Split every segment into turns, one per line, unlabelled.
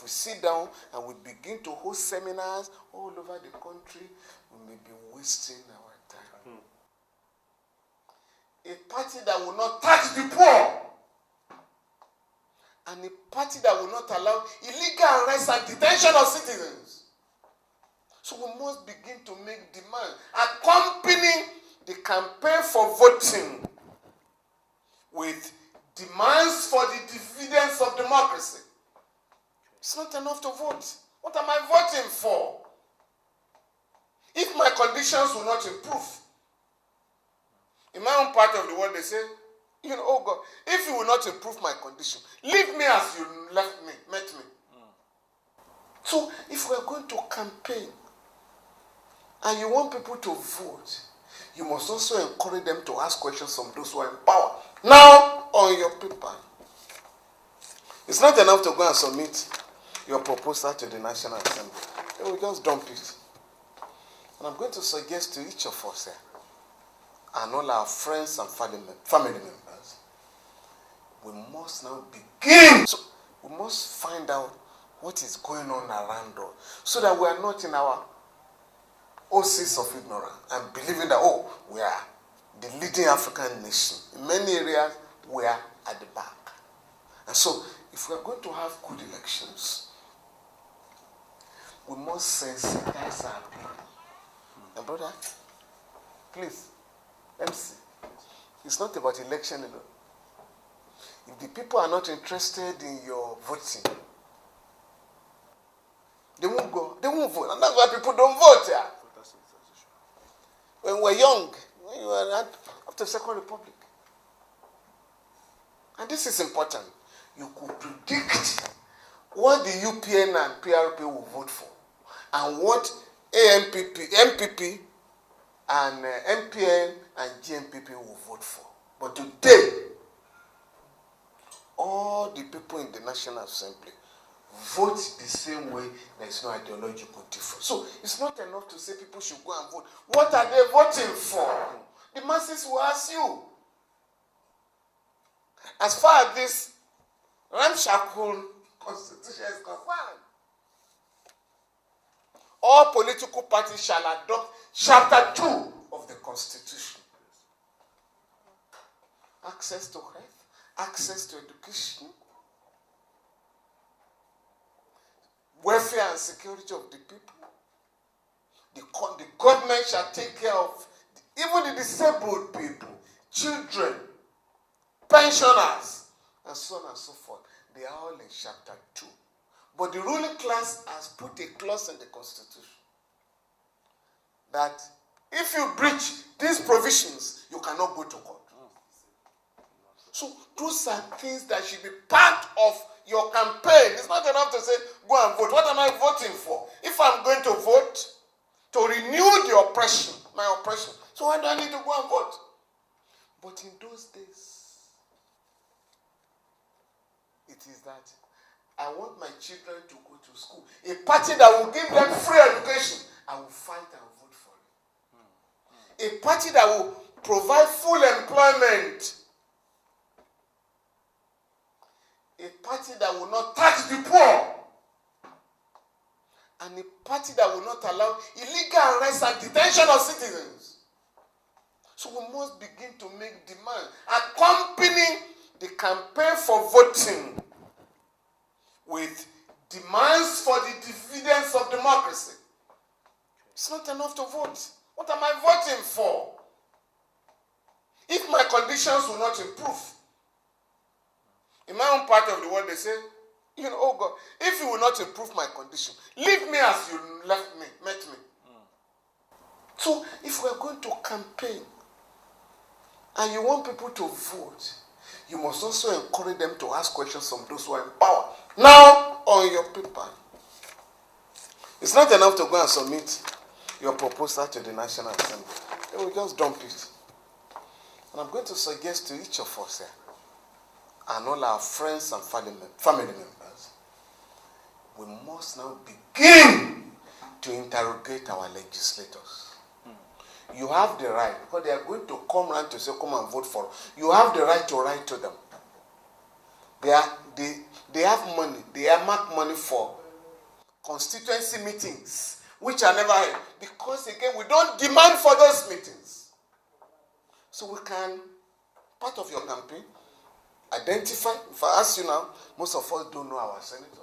we sit down and we begin to host seminars all over the country, we may be wasting our time. A party that will not tax the poor, and a party that will not allow illegal arrest and detention of citizens. So we must begin to make demand, accompanying the campaign for voting with demands for the dividends of democracy. It's not enough to vote. What am I voting for? If my conditions will not improve, in my own part of the world they say, oh God, if you will not improve my condition, leave me as you met me. So if we are going to campaign and you want people to vote, you must also encourage them to ask questions from those who are in power. Now, on your paper, it's not enough to go and submit your proposal to the National Assembly. They will just dump it. And I'm going to suggest to each of us here, and all our friends and family members, we must now begin. So we must find out what is going on around us, so that we are not in our oasis of ignorance and believing that, we are the leading African nation. In many areas, we are at the back. And so, if we are going to have good elections, we must sensitize our people. And brother, please, let me see. It's not about election alone. If the people are not interested in your voting, they won't go. They won't vote. And that's why people don't vote here. When we were young, when you were after the Second Republic. And this is important. You could predict what the UPN and PRP will vote for, and what MPP and MPN and GNPP will vote for. But today, all the people in the National Assembly vote the same way. There is no ideological difference. So it's not enough to say people should go and vote. What are they voting for? The masses will ask you. As far as this ramshackle constitution is concerned, all political parties shall adopt Chapter 2 of the Constitution. Access to health, access to education, welfare and security of the people. The government shall take care of even the disabled people, children, pensioners, and so on and so forth. They are all in Chapter 2. But the ruling class has put a clause in the Constitution that if you breach these provisions, you cannot go to court. So those are things that should be part of your campaign. It's not enough to say, go and vote. What am I voting for? If I'm going to vote to renew the oppression, my oppression, so why do I need to go and vote? But in those days, it is that I want my children to go to school. A party that will give them free education, I will fight and vote for it. A party that will provide full employment. A party that will not tax the poor. And a party that will not allow illegal arrest and detention of citizens. So we must begin to make demand, accompanying the campaign for voting with demands for the dividends of democracy. It's not enough to vote. What am I voting for? If my conditions will not improve, in my own part of the world they say, oh God, if you will not improve my condition, leave me as you met me. So if we are going to campaign and you want people to vote, you must also encourage them to ask questions from those who are in power. Now, on your paper, it's not enough to go and submit your proposal to the National Assembly. They will just dump it. And I'm going to suggest to each of us here, and all our friends and family members, we must now begin to interrogate our legislators. You have the right, because they are going to come around to say, come and vote for us. You have the right to write to them. They have money. They have marked money for constituency meetings, which are never held. Because again, we don't demand for those meetings. So we can, part of your campaign, identify. If I ask you now, most of us don't know our senators.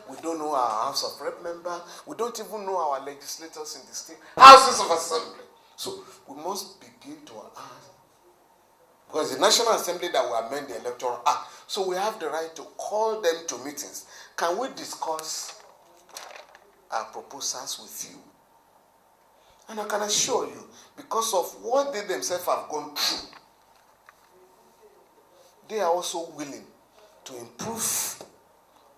We don't know our House of Rep members. We don't even know our legislators in the state houses of assembly. So we must begin to ask. Because the National Assembly that will amend the Electoral Act. So we have the right to call them to meetings. Can we discuss our proposals with you? And I can assure you, because of what they themselves have gone through, they are also willing to improve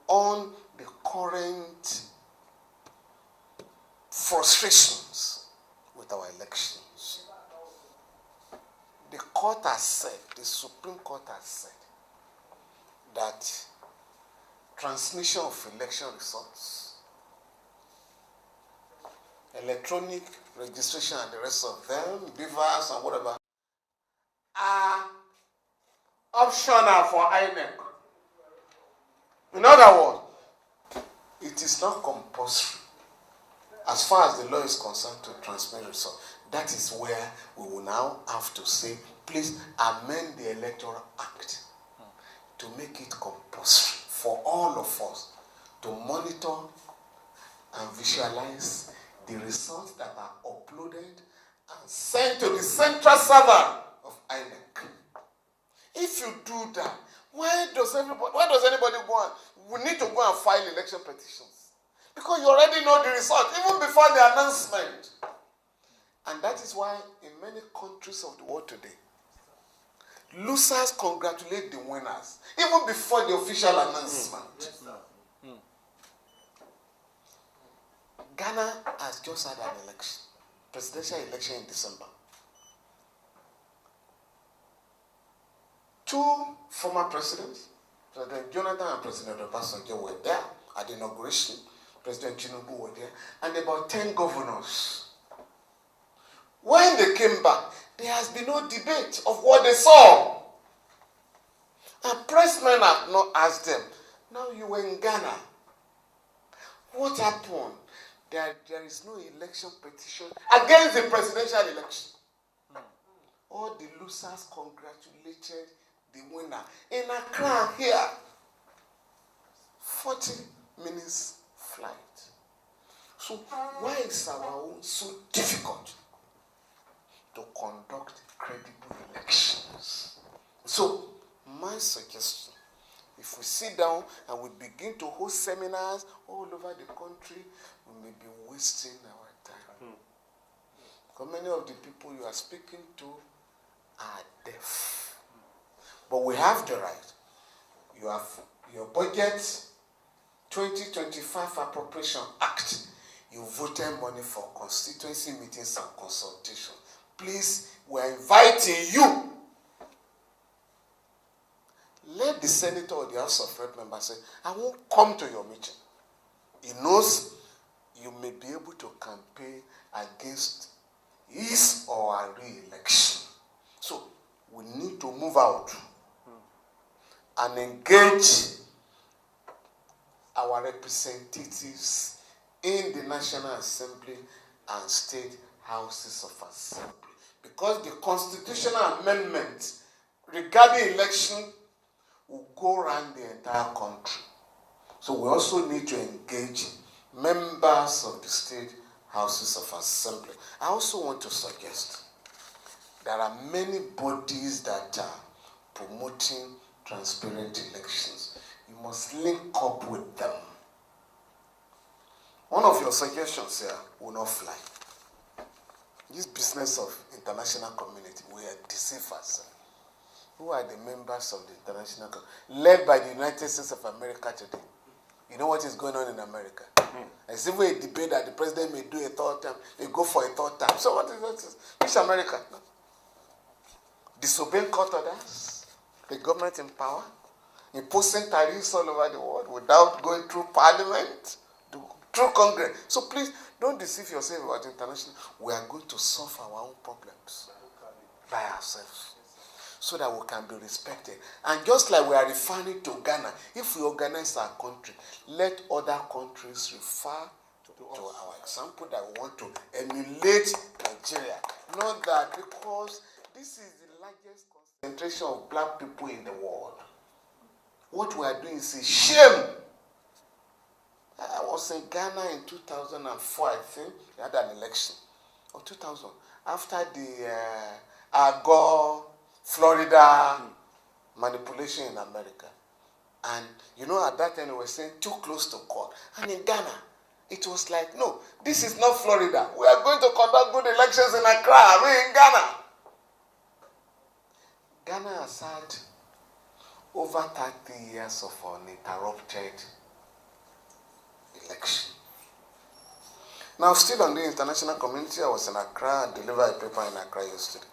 on the current frustrations with our elections. The court has said, the Supreme Court has said, that transmission of election results, electronic registration and the rest of them, beavers and whatever, are optional for INEC. In other words, it is not compulsory as far as the law is concerned to transmit results. That is where we will now have to say, please amend the Electoral Act to make it compulsory for all of us to monitor and visualize the results that are uploaded and sent to the central server of INEC. If you do that, why does anybody go on? We need to go and file election petitions. Because you already know the result, even before the announcement. And that is why in many countries of the world today, losers congratulate the winners, even before the official announcement. Yes, sir. Ghana has just had an election, presidential election in December. 2 former presidents, President Jonathan and President Obasanjo, were there at the inauguration. President Tinubu were there, and about 10 governors. When they came back, there has been no debate of what they saw. And pressmen have not asked them, now you were in Ghana. What happened? There is no election petition against the presidential election. All the losers congratulated the winner. In Accra here, 40 minutes flight. So why is our own so difficult to conduct credible elections? So my suggestion, if we sit down and we begin to host seminars all over the country, we may be wasting our time. Because many of the people you are speaking to are deaf. But we have the right. You have your budget 2025 Appropriation Act. You voted money for constituency meetings and consultation. Please, we're inviting you. Let the senator or the House of Rep member say, I won't come to your meeting. He knows you may be able to campaign against his or her re-election. So we need to move out and engage our representatives in the National Assembly and state houses of assembly. Because the constitutional amendment regarding election will go around the entire country. So we also need to engage members of the state houses of assembly. I also want to suggest there are many bodies that are promoting transparent elections. You must link up with them. One of your suggestions here will not fly. This business of international community, we are deceivers. Who are the members of the international community? Led by the United States of America today. You know what is going on in America? There's even a debate that the president may do a third term. They go for a third term. So what is that? Which America? Disobeying court orders. The government in power. Imposing tariffs all over the world without going through parliament, through Congress. So please, don't deceive yourself about international. We are going to solve our own problems by ourselves. so that we can be respected. And just like we are referring to Ghana, if we organize our country, let other countries refer to our example that we want to emulate Nigeria. Not that because this is the largest concentration of black people in the world. What we are doing is a shame. I was in Ghana in 2004, I think. We had an election. Or 2000. After the Agor, Florida manipulation in America. And you know, at that time, they were saying too close to court. And in Ghana, it was like, no, this is not Florida. We are going to conduct good elections in Accra, in Ghana. Ghana has had over 30 years of uninterrupted election. Now, still on the international community, I was in Accra and delivered a paper in Accra yesterday.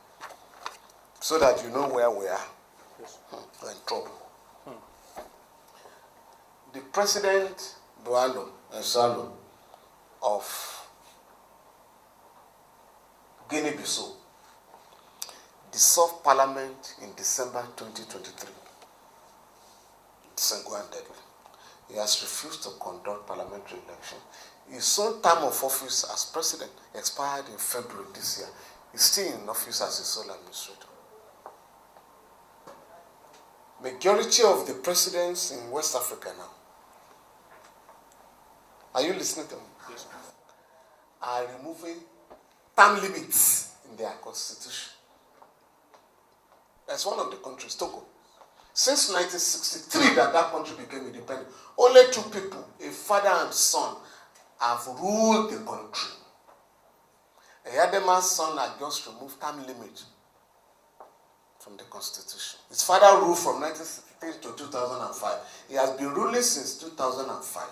So that you know where we are. Yes. We're in trouble. The president, Bualo Nsalo, of Guinea-Bissau, dissolved parliament in December 2023. Single-handedly. He has refused to conduct parliamentary election. His own term of office as president expired in February this year. He's still in office as a sole administrator. Majority of the presidents in West Africa now, are you listening to me? Yes. Are removing term limits in their constitution. That's one of the countries, Togo. Since 1963 that country became independent, only two people, a father and son, have ruled the country. Eyadema's son had just removed term limit from the constitution. His father ruled from 1963 to 2005. He has been ruling since 2005.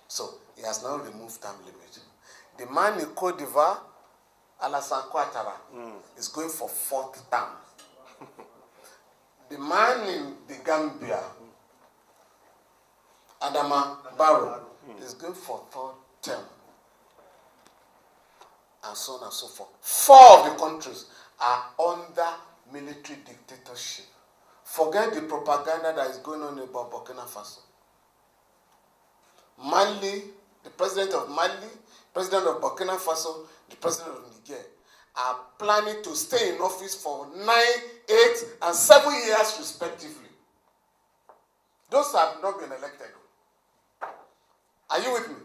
So he has now removed term limit. The man in Cote d'Ivoire, Alassane Ouattara, is going for 4th term. The man in the Gambia, Adama Barrow, is going for 3rd term. And so on and so forth. 4 of the countries are under military dictatorship. Forget the propaganda that is going on about Burkina Faso. Mali, the president of Mali, president of Burkina Faso, the president of Niger, are planning to stay in office for 9, 8, and 7 years respectively. Those have not been elected. Are you with me?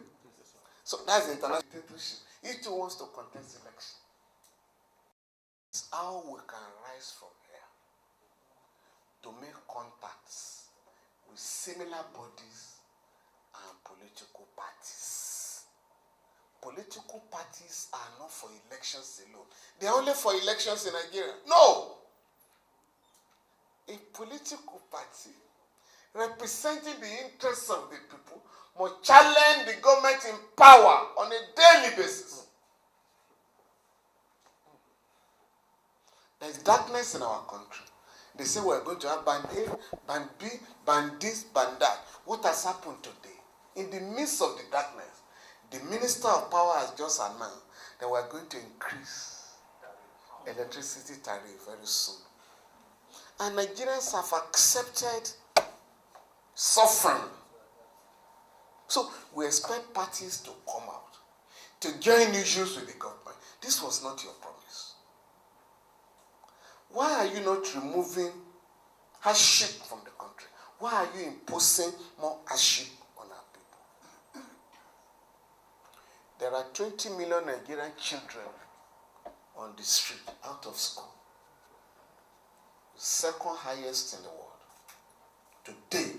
So that's the international dictatorship. He too wants to contest election. It's how we can rise from here to make contacts with similar bodies and political parties. Political parties are not for elections alone. They are only for elections in Nigeria. No! A political party representing the interests of the people must challenge the government in power on a daily basis. There is darkness in our country. They say we are going to have band A, band B, band this, band that. What has happened today? In the midst of the darkness, the Minister of Power has just announced that we are going to increase electricity tariff very soon. And Nigerians have accepted suffering. So we expect parties to come out, to join issues with the government. This was not your promise. Why are you not removing hardship from the country? Why are you imposing more hardship on our people? There are 20 million Nigerian children on the street, out of school. The second highest in the world. Today,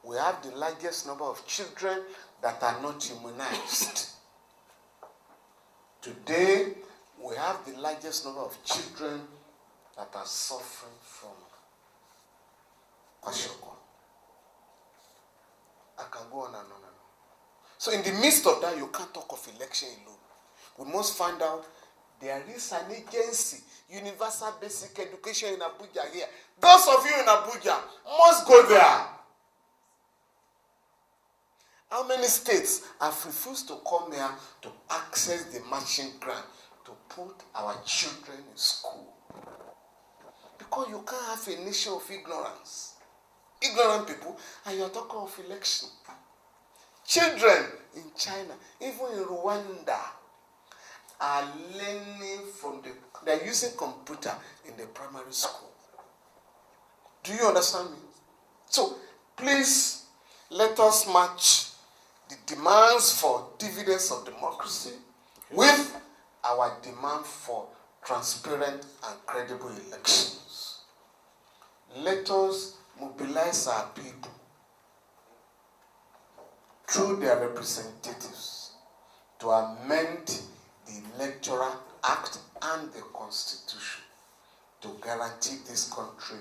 we have the largest number of children that are not immunized. Today, we have the largest number of children that are suffering from kwashiorkor. I can go on and on and on. So in the midst of that, you can't talk of election alone. We must find out there is an agency, Universal Basic Education in Abuja here. Those of you in Abuja must go there. How many states have refused to come here to access the matching grant to put our children in school? Because you can't have a nation of ignorance. Ignorant people, and you're talking of election. Children in China, even in Rwanda, are learning from they're using computer in the primary school. Do you understand me? So, please, let us match the demands for dividends of democracy with our demand for transparent and credible elections. Let us mobilize our people through their representatives to amend the Electoral Act and the Constitution to guarantee this country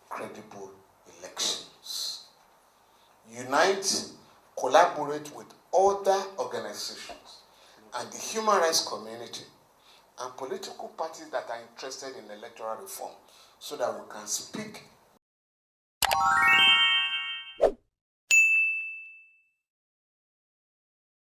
credible elections. Unite, collaborate with other organizations and the human rights community and political parties that are interested in electoral reform so that we can speak